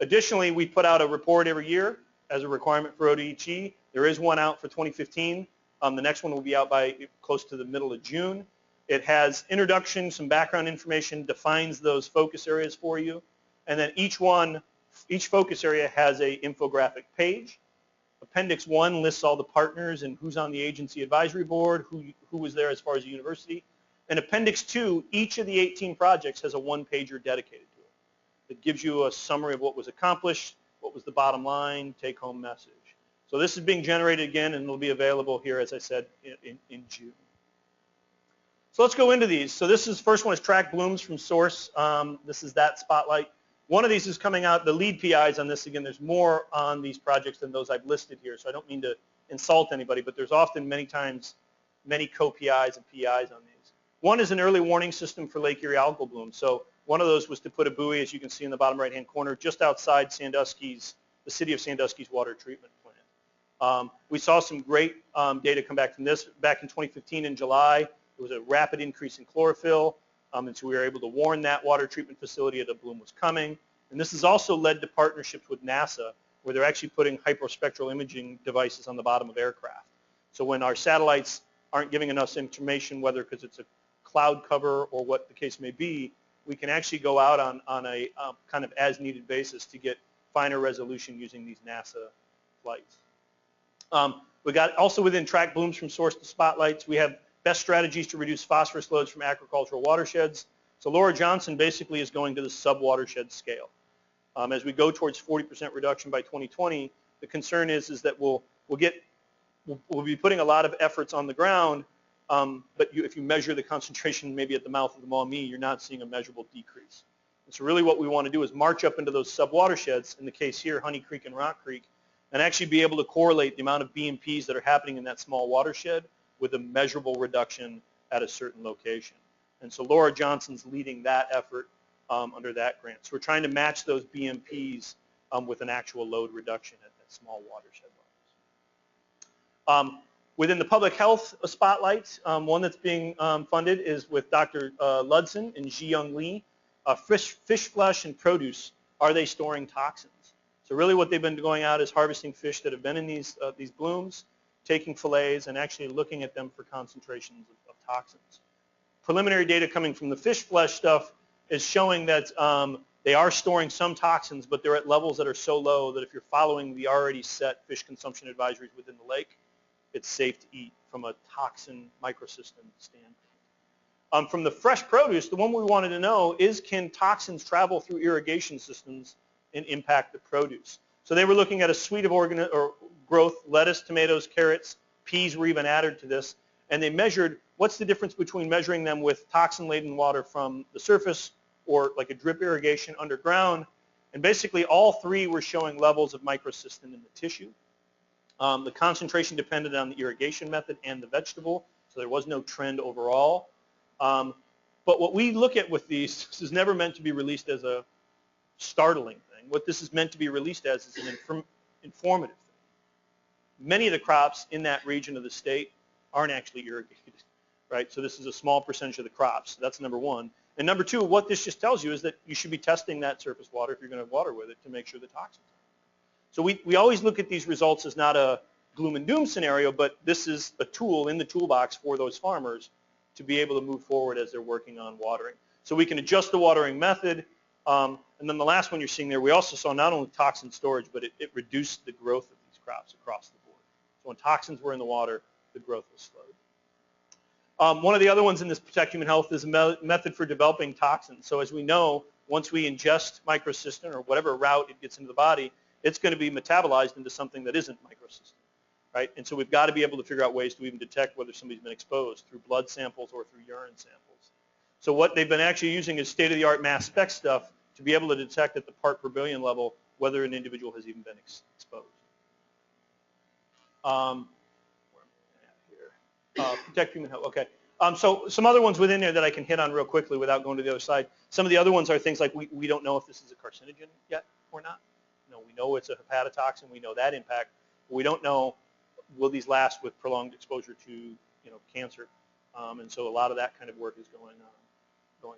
Additionally, we put out a report every year as a requirement for ODHE. There is one out for 2015. The next one will be out by close to the middle of June. It has introduction, some background information, defines those focus areas for you, and then each focus area has an infographic page. Appendix 1 lists all the partners and who's on the agency advisory board, who was there as far as the university. And Appendix 2, each of the 18 projects has a 1-pager dedicated to it. It gives you a summary of what was accomplished, what was the bottom line, take-home message. So this is being generated again, and it'll be available here, as I said, in June. So let's go into these. So this first one is track blooms from source. This is that spotlight. One of these is coming out, the lead PIs on this. Again, there's more on these projects than those I've listed here, so I don't mean to insult anybody, but there's often many times many co-PIs and PIs on these. One is an early warning system for Lake Erie algal bloom. So one of those was to put a buoy, as you can see in the bottom right-hand corner, just outside Sandusky's, the city of Sandusky's water treatment plant. We saw some great data come back from this. Back in 2015 in July, there was a rapid increase in chlorophyll, and so we were able to warn that water treatment facility that a bloom was coming. And this has also led to partnerships with NASA, where they're actually putting hyperspectral imaging devices on the bottom of aircraft. So when our satellites aren't giving us information, whether because it's a cloud cover or what the case may be, we can actually go out on a kind of as-needed basis to get finer resolution using these NASA flights. We got also within track blooms from source to spotlights. We have best strategies to reduce phosphorus loads from agricultural watersheds. So Laura Johnson basically is going to the sub-watershed scale. As we go towards 40% reduction by 2020, the concern is that we'll be putting a lot of efforts on the ground, but if you measure the concentration maybe at the mouth of the Maumee, you're not seeing a measurable decrease. And so really what we want to do is march up into those sub-watersheds, in the case here, Honey Creek and Rock Creek, and actually be able to correlate the amount of BMPs that are happening in that small watershed with a measurable reduction at a certain location. And so Laura Johnson's leading that effort under that grant. So we're trying to match those BMPs with an actual load reduction at that small watershed levels. Within the public health spotlight, one that's being funded is with Dr. Ludson and Ji-Young Lee. Fish flesh and produce, are they storing toxins? So really what they've been going out is harvesting fish that have been in these blooms, taking fillets and actually looking at them for concentrations of toxins. Preliminary data coming from the fish flesh stuff is showing that they are storing some toxins, but they're at levels that are so low that if you're following the already set fish consumption advisories within the lake, it's safe to eat from a toxin microcystin standpoint. From the fresh produce, the one we wanted to know is, can toxins travel through irrigation systems and impact the produce? So they were looking at a suite of growth, lettuce, tomatoes, carrots, peas were even added to this, and they measured what's the difference between measuring them with toxin-laden water from the surface or like a drip irrigation underground, and basically all three were showing levels of microcystin in the tissue. The concentration depended on the irrigation method and the vegetable, so there was no trend overall. But what we look at with these, this is never meant to be released as a startling thing. What this is meant to be released as is an informative thing. Many of the crops in that region of the state aren't actually irrigated, right? So this is a small percentage of the crops. So that's number one. And number two, what this just tells you is that you should be testing that surface water if you're going to water with it to make sure the toxins are. So we always look at these results as not a gloom and doom scenario, but this is a tool in the toolbox for those farmers to be able to move forward as they're working on watering. So we can adjust the watering method. And then the last one you're seeing there, we also saw not only toxin storage, but it reduced the growth of these crops across the board. So when toxins were in the water, the growth was slowed. One of the other ones in this Protect Human Health is a method for developing toxins. So as we know, once we ingest microcystin or whatever route it gets into the body, it's going to be metabolized into something that isn't microcystin, right? And so we've got to be able to figure out ways to even detect whether somebody's been exposed through blood samples or through urine samples. So what they've been actually using is state-of-the-art mass spec stuff to be able to detect at the part per billion level whether an individual has even been exposed. Where am I at here? Protect Human Health, okay. So some other ones within there that I can hit on real quickly without going to the other side. Some of the other ones are things like we don't know if this is a carcinogen yet or not. No, we know it's a hepatotoxin. We know that impact. But we don't know, will these last with prolonged exposure to cancer. And so a lot of that kind of work is going on also.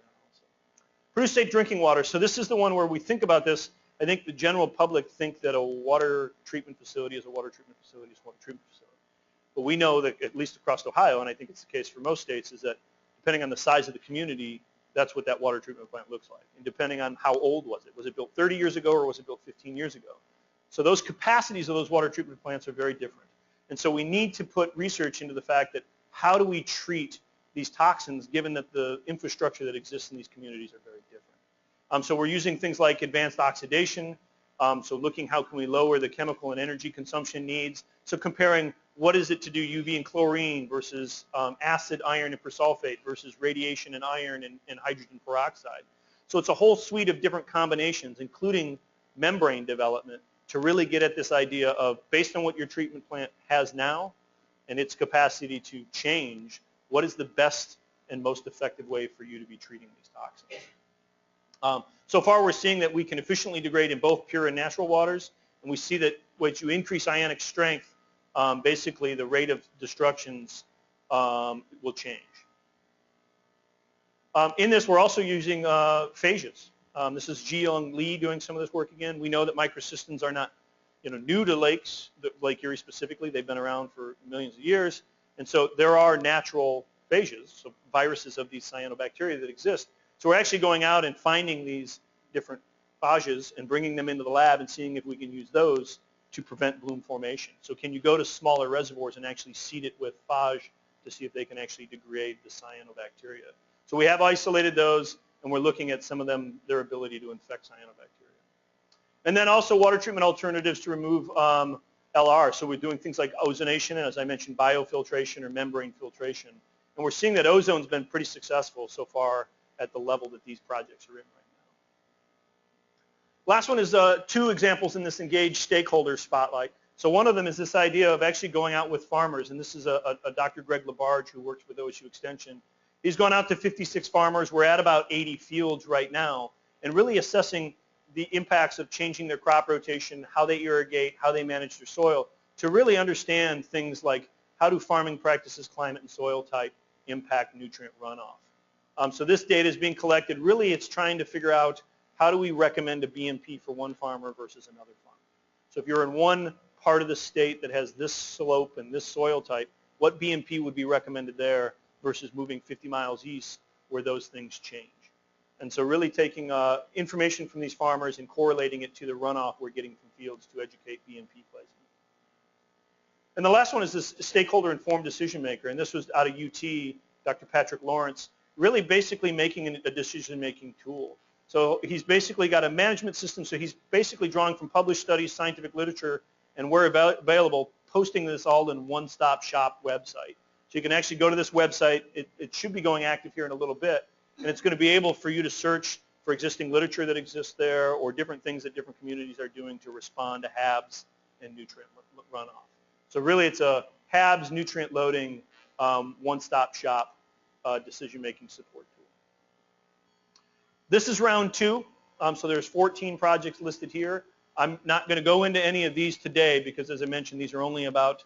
Produce safe drinking water. So this is the one where we think about this. I think the general public think that a water treatment facility is a water treatment facility is a water treatment facility. But we know that at least across Ohio, and I think it's the case for most states, is that depending on the size of the community, that's what that water treatment plant looks like. And depending on how old was it. Was it built 30 years ago or was it built 15 years ago? So those capacities of those water treatment plants are very different. And so we need to put research into the fact that how do we treat these toxins given that the infrastructure that exists in these communities are very different. So we're using things like advanced oxidation. So looking how can we lower the chemical and energy consumption needs. So comparing what is it to do UV and chlorine versus acid, iron, and persulfate versus radiation and iron and hydrogen peroxide. So it's a whole suite of different combinations, including membrane development, to really get at this idea of, based on what your treatment plant has now and its capacity to change, what is the best and most effective way for you to be treating these toxins. So far we're seeing that we can efficiently degrade in both pure and natural waters, and we see that once you increase ionic strength, basically the rate of destructions will change. In this we're also using phages. This is Ji Young Lee doing some of this work again. We know that microcystins are not new to lakes, Lake Erie specifically. They've been around for millions of years. And so there are natural phages, so viruses of these cyanobacteria that exist. So we're actually going out and finding these different phages and bringing them into the lab and seeing if we can use those to prevent bloom formation. So can you go to smaller reservoirs and actually seed it with phage to see if they can actually degrade the cyanobacteria? So we have isolated those, and we're looking at some of them, their ability to infect cyanobacteria. And then also water treatment alternatives to remove LR. So we're doing things like ozonation, and as I mentioned, biofiltration or membrane filtration. And we're seeing that ozone's been pretty successful so far at the level that these projects are in right now. Last one is 2 examples in this engaged stakeholder spotlight. So one of them is this idea of actually going out with farmers, and this is a Dr. Greg Labarge who works with OSU Extension. He's gone out to 56 farmers. We're at about 80 fields right now, and really assessing the impacts of changing their crop rotation, how they irrigate, how they manage their soil, to really understand things like how do farming practices, climate and soil type impact nutrient runoff. So this data is being collected. Really, it's trying to figure out how do we recommend a BMP for one farmer versus another farmer. So if you're in one part of the state that has this slope and this soil type, what BMP would be recommended there versus moving 50 miles east where those things change? And so really taking information from these farmers and correlating it to the runoff we're getting from fields to educate BMP placement. And the last one is this stakeholder-informed decision maker, and this was out of UT, Dr. Patrick Lawrence, really basically making a decision-making tool. So he's basically got a management system, so he's basically drawing from published studies, scientific literature, and where available, posting this all in one-stop shop website. So you can actually go to this website. It should be going active here in a little bit, and it's going to be able for you to search for existing literature that exists there or different things that different communities are doing to respond to HABs and nutrient runoff. So really it's a HABs, nutrient loading, one-stop shop decision-making support tool. This is round 2. So there's 14 projects listed here. I'm not going to go into any of these today because, as I mentioned, these are only about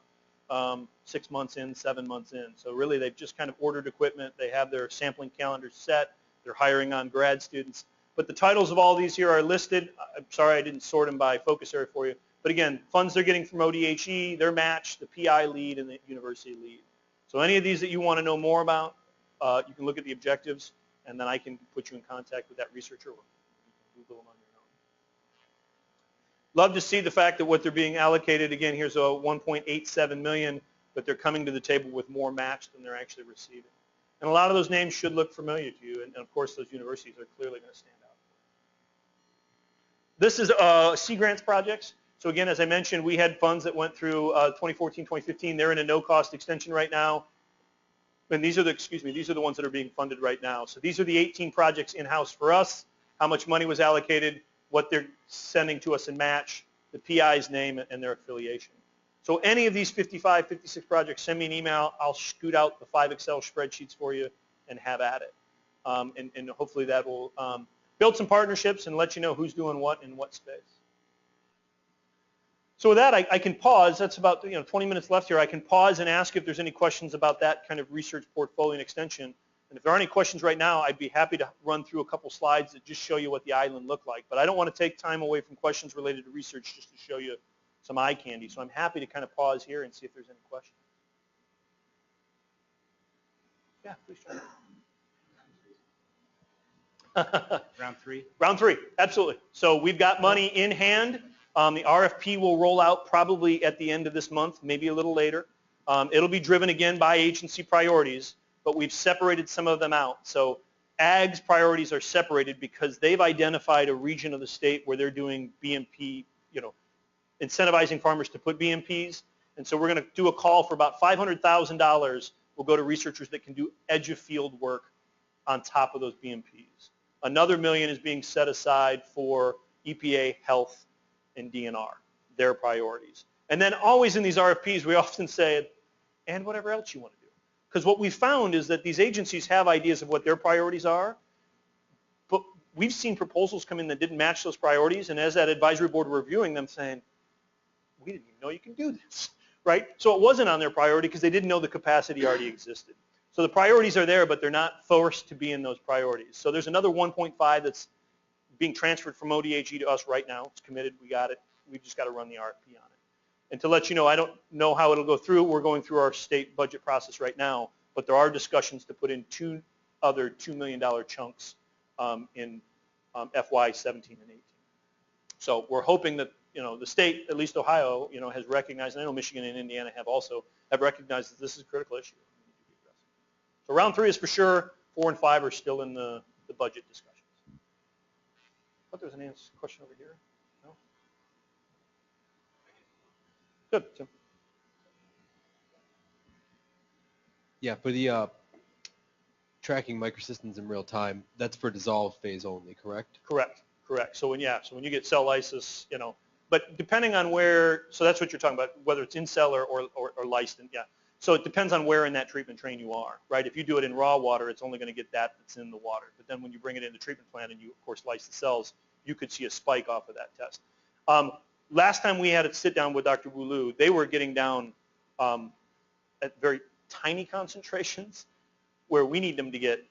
6 months in, 7 months in. So really they've just kind of ordered equipment. They have their sampling calendars set. They're hiring on grad students. But the titles of all these here are listed. I'm sorry I didn't sort them by focus area for you. But again, funds they're getting from ODHE, their match, the PI lead, and the university lead. So any of these that you want to know more about, you can look at the objectives, and then I can put you in contact with that researcher, or you can Google them on your own. Love to see the fact that what they're being allocated, again, here's a 1.87 million, but they're coming to the table with more match than they're actually receiving. And a lot of those names should look familiar to you, and of course those universities are clearly going to stand out. This is Sea Grants projects. So again, as I mentioned, we had funds that went through 2014, 2015. They're in a no-cost extension right now. And these are the ones that are being funded right now. So these are the 18 projects in-house for us, how much money was allocated, what they're sending to us in match, the PI's name, and their affiliation. So any of these 55, 56 projects, send me an email. I'll scoot out the 5 Excel spreadsheets for you and have at it. And hopefully that will build some partnerships and let you know who's doing what in what space. So with that, I can pause. That's about 20 minutes left here. I can pause and ask if there's any questions about that kind of research portfolio and extension. And if there are any questions right now, I'd be happy to run through a couple slides that just show you what the island looked like. But I don't want to take time away from questions related to research just to show you some eye candy. So I'm happy to kind of pause here and see if there's any questions. Yeah, please try. Round 3? Round 3, absolutely. So we've got money in hand. The RFP will roll out probably at the end of this month, maybe a little later. It'll be driven again by agency priorities, but we've separated some of them out. So AG's priorities are separated because they've identified a region of the state where they're doing BMP, incentivizing farmers to put BMPs. And so we're going to do a call for about $500,000. We'll go to researchers that can do edge of field work on top of those BMPs. Another $1 million is being set aside for EPA, health, and DNR, their priorities. And then always in these RFPs, we often say, and whatever else you want to do. Because what we found is that these agencies have ideas of what their priorities are, but we've seen proposals come in that didn't match those priorities, and as that advisory board were reviewing them saying, we didn't even know you can do this, right? So it wasn't on their priority because they didn't know the capacity already existed. So the priorities are there, but they're not forced to be in those priorities. So there's another 1.5 that's being transferred from ODAG to us right now. It's committed. We got it. We've just got to run the RFP on it. And to let you know, I don't know how it'll go through. We're going through our state budget process right now, but there are discussions to put in two other $2 million chunks in FY 17 and 18. So we're hoping that, the state, at least Ohio, has recognized, and I know Michigan and Indiana have recognized that this is a critical issue. So round 3 is for sure. 4 and 5 are still in the budget discussions. I thought there was an question over here. No? Good, Tim. Yeah, for the tracking microcystins in real time, that's for dissolved phase only, correct? Correct. So when you get cell lysis, but depending on where, so that's what you're talking about, whether it's in cell or lysed, yeah. So it depends on where in that treatment train you are, right? If you do it in raw water, it's only going to get that's in the water. But then when you bring it in the treatment plant and you, of course, lyse the cells, you could see a spike off of that test. Last time we had to sit down with Dr. Boulou, they were getting down at very tiny concentrations where we need them to get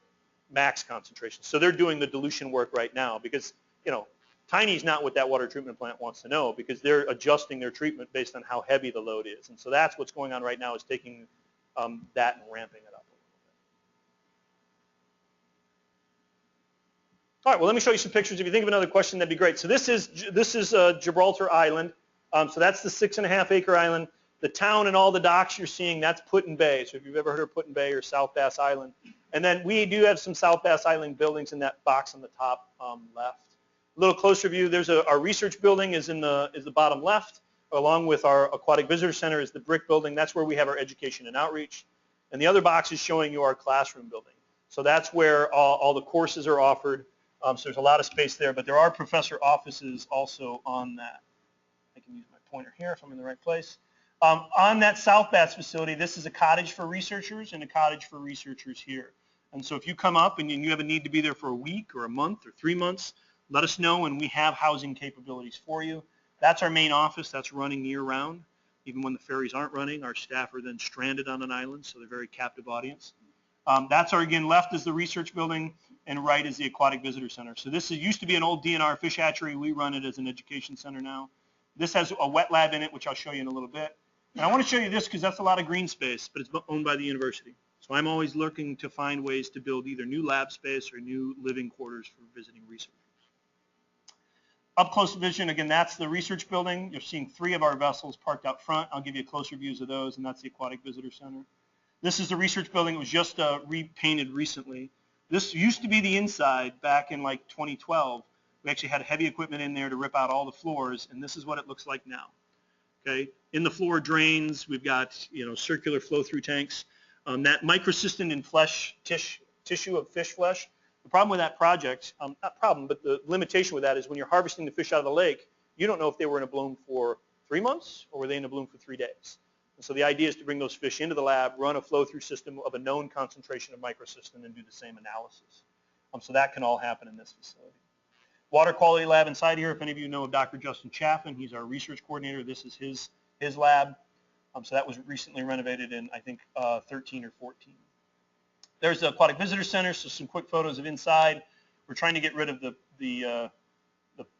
max concentrations. So they're doing the dilution work right now because, tiny is not what that water treatment plant wants to know because they're adjusting their treatment based on how heavy the load is. And so that's what's going on right now is taking that and ramping it up a little bit. All right, well, let me show you some pictures. If you think of another question, that'd be great. So this is Gibraltar Island. So that's the 6.5-acre island. The town and all the docks you're seeing, that's Put-in Bay. So if you've ever heard of Put-in Bay or South Bass Island. And then we do have some South Bass Island buildings in that box on the top left. A little closer view, our research building is the bottom left, along with our aquatic visitor center is the brick building. That's where we have our education and outreach. And the other box is showing you our classroom building. So that's where all the courses are offered. So there's a lot of space there, but there are professor offices also on that. I can use my pointer here if I'm in the right place. On that South Bass facility, this is a cottage for researchers and a cottage for researchers here. And so if you come up and you have a need to be there for a week or a month or 3 months, let us know and we have housing capabilities for you. That's our main office. That's running year-round. Even when the ferries aren't running, our staff are then stranded on an island, so they're a very captive audience. That's again, left is the research building and right is the aquatic visitor center. So this used to be an old DNR fish hatchery. We run it as an education center now. This has a wet lab in it, which I'll show you in a little bit. And I want to show you this because that's a lot of green space, but it's owned by the university. So I'm always looking to find ways to build either new lab space or new living quarters for visiting researchers. Up close vision, again, that's the research building. You're seeing 3 of our vessels parked out front. I'll give you closer views of those, and that's the aquatic visitor center. This is the research building. It was just repainted recently. This used to be the inside back in like 2012. We actually had heavy equipment in there to rip out all the floors, and this is what it looks like now. Okay, in the floor drains, we've got circular flow-through tanks. That microcystin in tissue of fish flesh. The problem with that project, not problem, but the limitation with that is when you're harvesting the fish out of the lake, you don't know if they were in a bloom for 3 months or were they in a bloom for 3 days. And so the idea is to bring those fish into the lab, run a flow-through system of a known concentration of microcystin and do the same analysis. So that can all happen in this facility. Water quality lab inside here, if any of you know of Dr. Justin Chaffin, he's our research coordinator. This is his lab. So that was recently renovated in, I think, 13 or 14. There's the aquatic visitor center, so some quick photos of inside. We're trying to get rid of the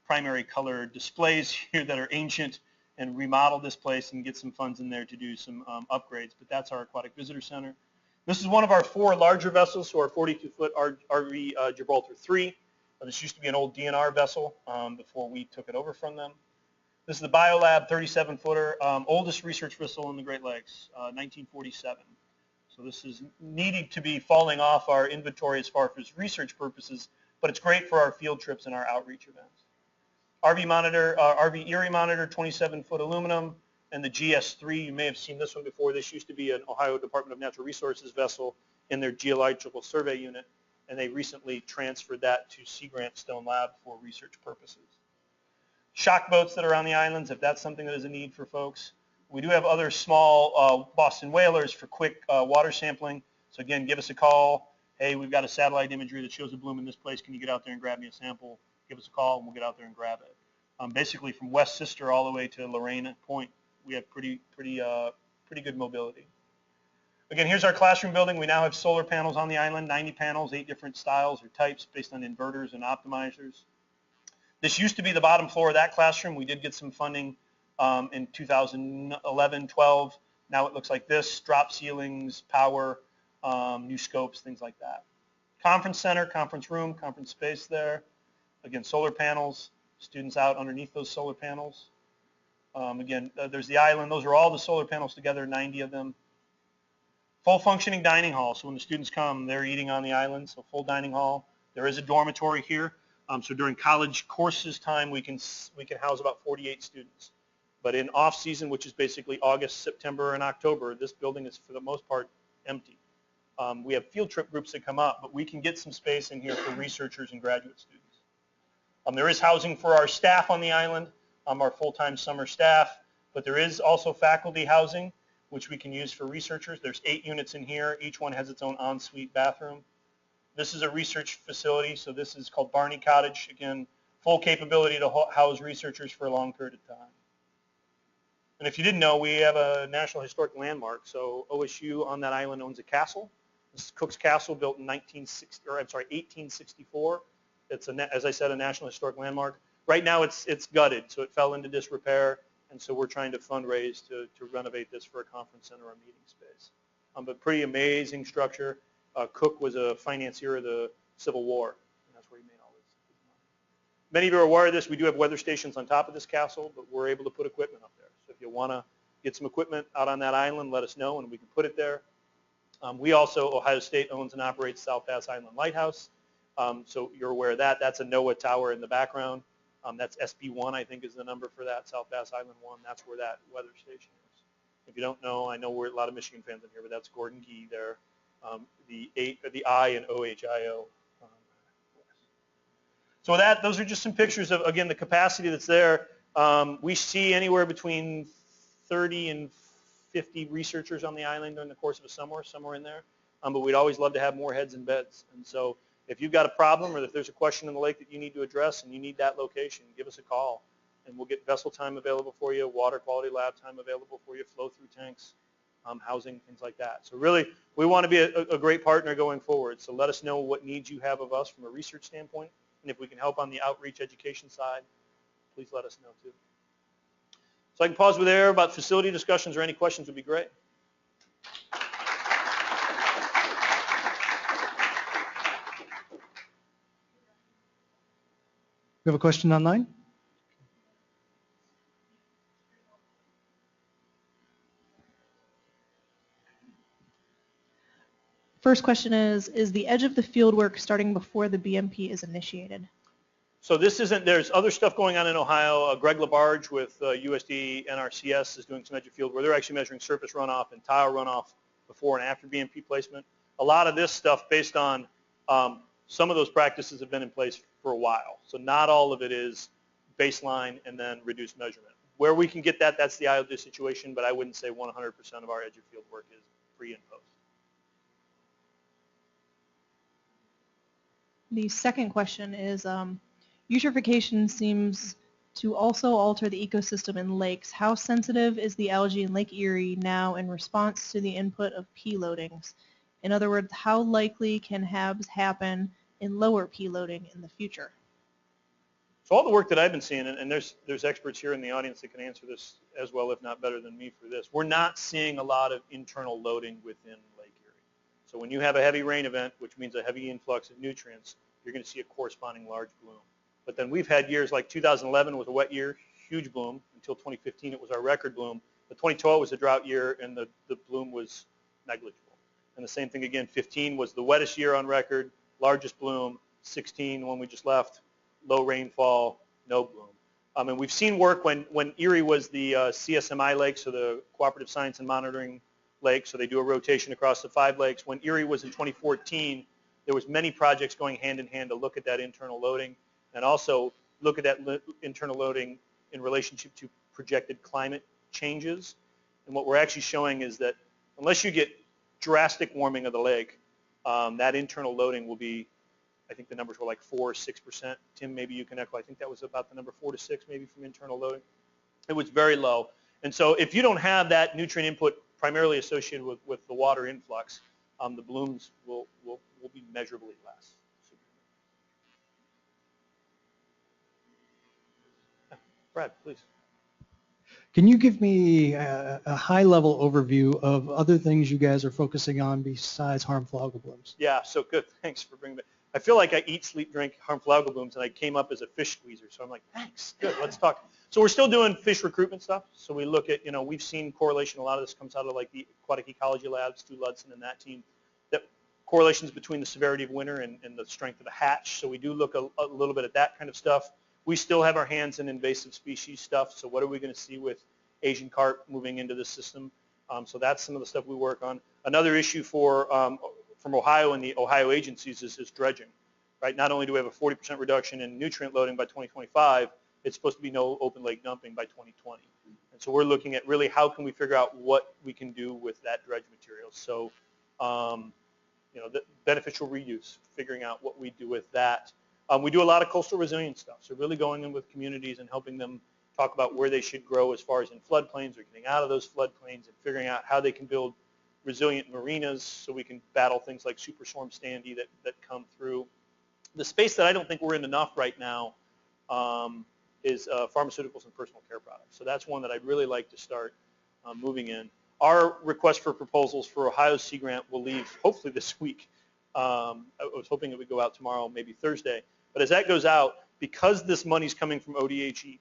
primary color displays here that are ancient and remodel this place and get some funds in there to do some upgrades. But that's our aquatic visitor center. This is one of our 4 larger vessels, so our 42-foot RV Gibraltar 3. This used to be an old DNR vessel before we took it over from them. This is the Biolab 37-footer, oldest research vessel in the Great Lakes, 1947. So this is needing to be falling off our inventory as far as research purposes, but it's great for our field trips and our outreach events. RV Erie monitor, 27-foot aluminum, and the GS3. You may have seen this one before. This used to be an Ohio Department of Natural Resources vessel in their geological survey unit, and they recently transferred that to Sea Grant Stone Lab for research purposes. Shock boats that are on the islands, if that's something that is a need for folks. We do have other small Boston whalers for quick water sampling. So again, give us a call. Hey, we've got a satellite imagery that shows a bloom in this place. Can you get out there and grab me a sample? Give us a call and we'll get out there and grab it. Basically from West Sister all the way to Lorena Point, we have pretty good mobility. Again, here's our classroom building. We now have solar panels on the island, 90 panels, 8 different styles or types based on inverters and optimizers. This used to be the bottom floor of that classroom. We did get some funding in 2011, 12. Now it looks like this, drop ceilings, power, new scopes, things like that. Conference center, conference room, conference space there. Again, solar panels, students out underneath those solar panels. Again, there's the island. Those are all the solar panels together, 90 of them. Full functioning dining hall. So when the students come, they're eating on the island, so full dining hall. There is a dormitory here. So during college courses time, we can house about 48 students. But in off season, which is basically August, September, and October, this building is for the most part empty. We have field trip groups that come up, but we can get some space in here for researchers and graduate students. There is housing for our staff on the island, our full-time summer staff, but there is also faculty housing, which we can use for researchers. There's 8 units in here. Each one has its own ensuite bathroom. This is a research facility, so this is called Barney Cottage. Again, full capability to house researchers for a long period of time. And if you didn't know, we have a National Historic Landmark. So OSU on that island owns a castle. This is Cook's Castle, built in 1864. It's, as I said, a National Historic Landmark. Right now it's gutted, so it fell into disrepair, and so we're trying to fundraise to renovate this for a conference center or a meeting space. But pretty amazing structure. Cook was a financier of the Civil War, and that's where he made all this money. Many of you are aware of this. We do have weather stations on top of this castle, but we're able to put equipment up there. So if you want to get some equipment out on that island, let us know, and we can put it there. We also, Ohio State owns and operates South Pass Island Lighthouse. So you're aware of that. That's a NOAA tower in the background. That's SB1, I think, is the number for that, South Pass Island 1. That's where that weather station is. If you don't know, I know we're a lot of Michigan fans in here, but that's Gordon Gee there. The I in OHIO. So with that, those are just some pictures of, again, the capacity that's there. We see anywhere between 30 and 50 researchers on the island during the course of a summer, somewhere in there. But we'd always love to have more heads and beds. And so if you've got a problem or if there's a question in the lake that you need to address and you need that location, give us a call. And we'll get vessel time available for you, water quality lab time available for you, flow through tanks, housing, things like that. So really, we want to be a great partner going forward. So let us know what needs you have of us from a research standpoint. And if we can help on the outreach education side, please let us know too. So I can pause with there about facility discussions or any questions would be great. We have a question online? First question is the edge of the field work starting before the BMP is initiated? So this isn't, there's other stuff going on in Ohio. Greg LaBarge with USD NRCS is doing some edge of field where they're actually measuring surface runoff and tile runoff before and after BMP placement. A lot of this stuff based on some of those practices have been in place for a while. So not all of it is baseline and then reduced measurement. Where we can get that, that's the ideal situation, but I wouldn't say 100% of our edge of field work is pre and post. The second question is eutrophication seems to also alter the ecosystem in lakes. How sensitive is the algae in Lake Erie now in response to the input of P loadings? In other words, how likely can HABs happen in lower P loading in the future? So all the work that I've been seeing, and there's experts here in the audience that can answer this as well, if not better than me for this, we're not seeing a lot of internal loading within Lake Erie. So when you have a heavy rain event, which means a heavy influx of nutrients, you're going to see a corresponding large bloom. But then we've had years like 2011 was a wet year, huge bloom. Until 2015, it was our record bloom. But 2012 was a drought year, and the bloom was negligible. And the same thing again, 15 was the wettest year on record, largest bloom. 16, the one we just left, low rainfall, no bloom. And we've seen work when Erie was the CSMI lake, so the Cooperative Science and Monitoring Lake, so they do a rotation across the 5 lakes. When Erie was in 2014, there was many projects going hand in hand to look at that internal loading and also look at that internal loading in relationship to projected climate changes. And what we're actually showing is that unless you get drastic warming of the lake, that internal loading will be, I think the numbers were like 4 or 6%. Tim, maybe you can echo. I think that was about the number 4 to 6 maybe from internal loading. It was very low. And so if you don't have that nutrient input primarily associated with the water influx, the blooms will be measurably less. Brad, please. Can you give me a high-level overview of other things you guys are focusing on besides harmful algal blooms? Yeah, so good. Thanks for bringing that. I feel like I eat, sleep, drink harmful algal blooms, and I came up as a fish squeezer. So I'm like, thanks. Good. Let's talk. So we're still doing fish recruitment stuff. So we look at, we've seen correlation. A lot of this comes out of like the aquatic ecology labs, Stu Ludson and that team, that correlations between the severity of winter and the strength of a hatch. So we do look a little bit at that kind of stuff. We still have our hands in invasive species stuff. So what are we going to see with Asian carp moving into this system? So that's some of the stuff we work on. Another issue from Ohio and the Ohio agencies is dredging, right? Not only do we have a 40% reduction in nutrient loading by 2025, it's supposed to be no open lake dumping by 2020. And so we're looking at really how can we figure out what we can do with that dredge material. So, the beneficial reuse, figuring out what we do with that. We do a lot of coastal resilience stuff. So really going in with communities and helping them talk about where they should grow as far as in floodplains or getting out of those floodplains and figuring out how they can build resilient marinas so we can battle things like Superstorm Sandy that come through. The space that I don't think we're in enough right now is pharmaceuticals and personal care products. So that's one that I'd really like to start moving in. Our request for proposals for Ohio's Sea Grant will leave hopefully this week. I was hoping it would go out tomorrow, maybe Thursday. But as that goes out, because this money's coming from ODHE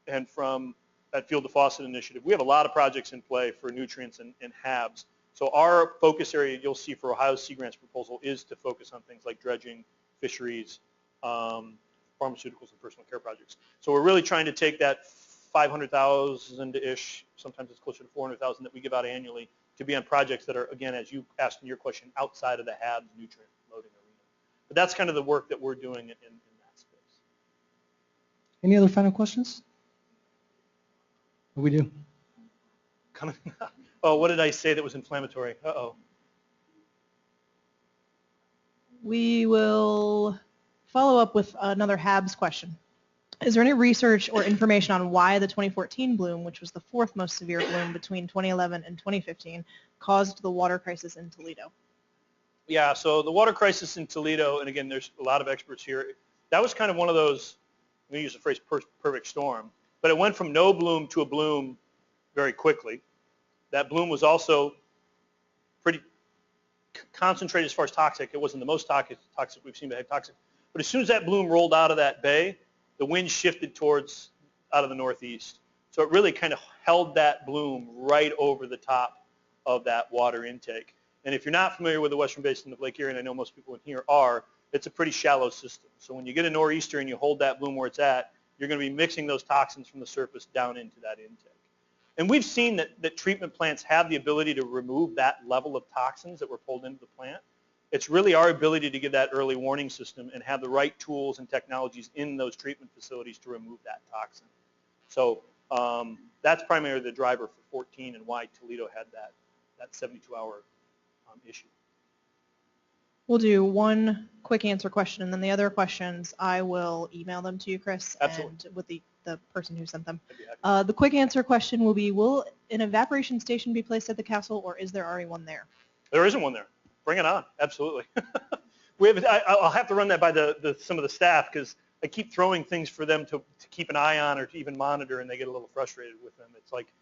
and from that Field to Faucet initiative, we have a lot of projects in play for nutrients and HABs. So our focus area you'll see for Ohio's Sea Grants proposal is to focus on things like dredging, fisheries, pharmaceuticals, and personal care projects. So we're really trying to take that 500,000-ish, sometimes it's closer to 400,000 that we give out annually to be on projects that are, again, as you asked in your question, outside of the HABs nutrient loading arena. But that's kind of the work that we're doing in that space. Any other final questions? We do. Oh, what did I say that was inflammatory? Uh-oh. We will follow up with another HABs question. Is there any research or information on why the 2014 bloom, which was the fourth most severe bloom between 2011 and 2015, caused the water crisis in Toledo? Yeah, so the water crisis in Toledo, and again, there's a lot of experts here, that was kind of one of those, I'm going to use the phrase perfect storm, but it went from no bloom to a bloom very quickly. That bloom was also pretty concentrated as far as toxic. It wasn't the most toxic we've seen, but had toxic. But as soon as that bloom rolled out of that bay, the wind shifted towards out of the northeast. So it really kind of held that bloom right over the top of that water intake. And if you're not familiar with the western basin of Lake Erie, and I know most people in here are, it's a pretty shallow system. So when you get a nor'easter and you hold that bloom where it's at, you're going to be mixing those toxins from the surface down into that intake. And we've seen that treatment plants have the ability to remove that level of toxins that were pulled into the plant. It's really our ability to give that early warning system and have the right tools and technologies in those treatment facilities to remove that toxin. So that's primarily the driver for 14 and why Toledo had that 72-hour issue. We'll do one quick answer question, and then the other questions, I will email them to you, Chris, Absolutely. and with the person who sent them. I'd be happy. The quick answer question will be, will an evaporation station be placed at the castle, or is there already one there? There isn't one there. Bring it on. Absolutely. I'll have to run that by some of the staff because I keep throwing things for them to keep an eye on or to even monitor, and they get a little frustrated with them. It's like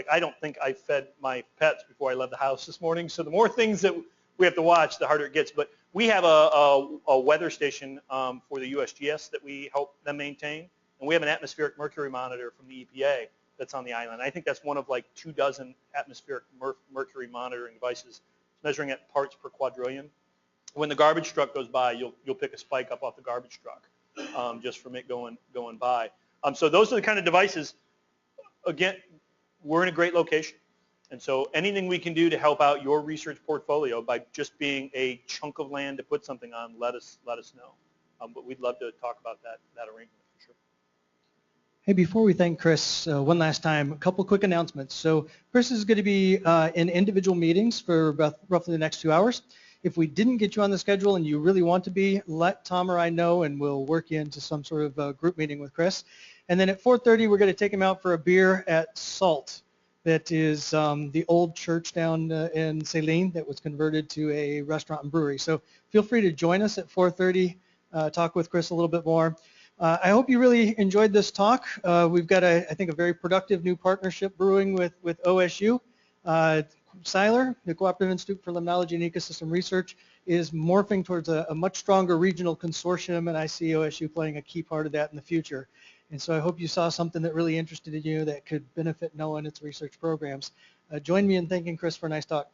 I don't think I fed my pets before I left the house this morning. So the more things that we have to watch, the harder it gets. But we have a weather station for the USGS that we help them maintain, and we have an atmospheric mercury monitor from the EPA that's on the island. I think that's one of like 24 atmospheric mercury monitoring devices. It's measuring at parts per quadrillion. When the garbage truck goes by, you'll pick a spike up off the garbage truck just from it going by. So those are the kind of devices. Again, we're in a great location. And so anything we can do to help out your research portfolio by just being a chunk of land to put something on, let us know. But we'd love to talk about that arrangement for sure. Hey, before we thank Chris one last time, a couple quick announcements. So Chris is going to be in individual meetings for about roughly the next 2 hours. If we didn't get you on the schedule and you really want to be, let Tom or I know, and we'll work you into some sort of group meeting with Chris. And then at 4:30, we're going to take him out for a beer at Salt. That is the old church down in Saline that was converted to a restaurant and brewery. So feel free to join us at 4:30, talk with Chris a little bit more. I hope you really enjoyed this talk. We've got, I think, a very productive new partnership brewing with OSU. CYLR, the Cooperative Institute for Limnology and Ecosystem Research, is morphing towards a much stronger regional consortium, and I see OSU playing a key part of that in the future. And so I hope you saw something that really interested you that could benefit NOAA and its research programs. Join me in thanking Chris for a nice talk.